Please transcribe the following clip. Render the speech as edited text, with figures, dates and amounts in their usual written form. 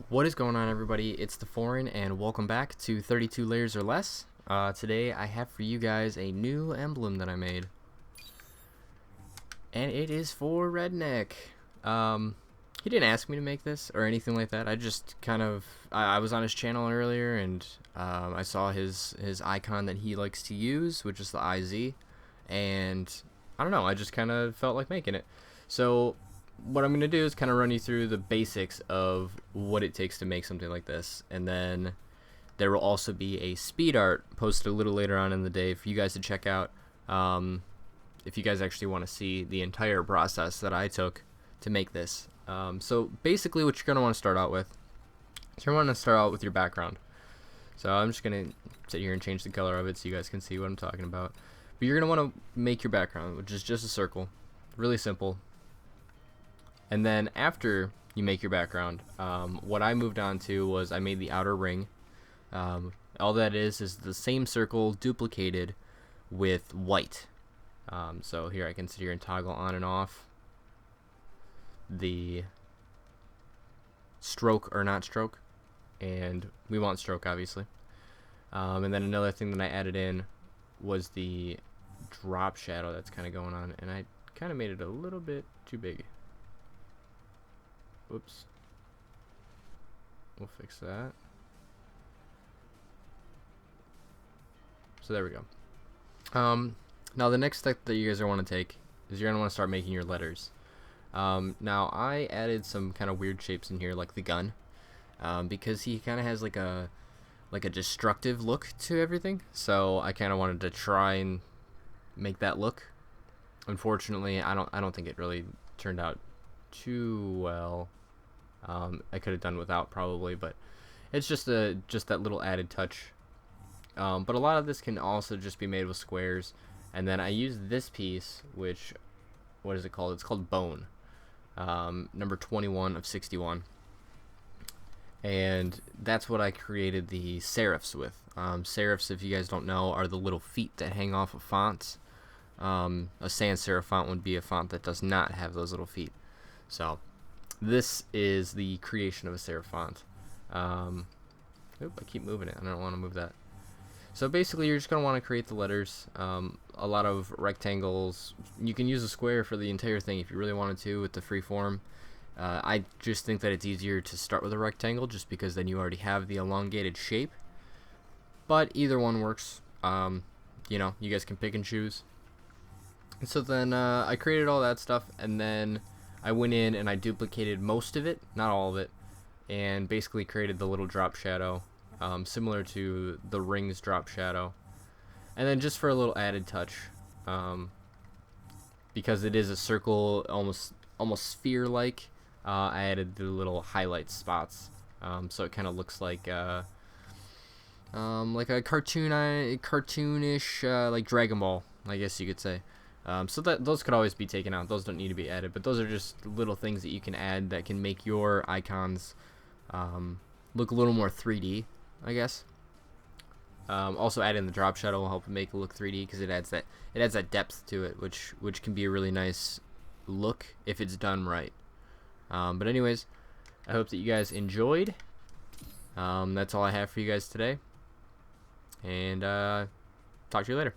What is going on, everybody? It's the Foreign, and welcome back to 32 Layers or Less. Today I have for you guys a new emblem that I made, and it is for Redneck. He didn't ask me to make this or anything like that. I just I was on his channel earlier, and I saw his icon that he likes to use, which is the IZ, and I don't know, I just kind of felt like making it. So what I'm going to do is kind of run you through the basics of what it takes to make something like this, and then there will also be a speed art posted a little later on in the day for you guys to check out, if you guys actually want to see the entire process that I took to make this. So basically what you're going to want to start out with is you're going to want to start out with your background. So I'm just going to sit here and change the color of it so you guys can see what I'm talking about. But you're going to want to make your background, which is just a circle. Really simple. And then after you make your background, what I moved on to was I made the outer ring. All that is the same circle duplicated with white. So here I can sit here and toggle on and off the stroke or not stroke, and we want stroke, obviously. And then another thing that I added in was the drop shadow that's kind of going on, and I kind of made it a little bit too big. Whoops. We'll fix that. So there we go. Now the next step that you guys are want to take is you're going to want to start making your letters. Now I added some kind of weird shapes in here, like the gun, because he kind of has like a destructive look to everything. So I kind of wanted to try and make that look. Unfortunately, I don't think it really turned out too well. I could have done without probably, but it's just that little added touch. But a lot of this can also just be made with squares, and then I used this piece, which, what is it called? It's called Bone, number 21 of 61, and that's what I created the serifs with. Serifs, if you guys don't know, are the little feet that hang off of fonts. A sans serif font would be a font that does not have those little feet. So this is the creation of a serif font. Oop, I keep moving it. I don't want to move that. So basically, you're just going to want to create the letters. A lot of rectangles. You can use a square for the entire thing if you really wanted to with the free form. I just think that it's easier to start with a rectangle just because then you already have the elongated shape. But either one works. You know, you guys can pick and choose. And so then I created all that stuff, and then I went in and I duplicated most of it, not all of it, and basically created the little drop shadow, similar to the ring's drop shadow. And then just for a little added touch, because it is a circle, almost sphere-like, I added the little highlight spots, so it kind of looks like a cartoonish, like Dragon Ball, I guess you could say. So that those could always be taken out. Those don't need to be added, but those are just little things that you can add that can make your icons look a little more 3D, I guess. Also, adding the drop shadow will help make it look 3D because it adds that depth to it, which can be a really nice look if it's done right. But anyways, I hope that you guys enjoyed. That's all I have for you guys today, and talk to you later.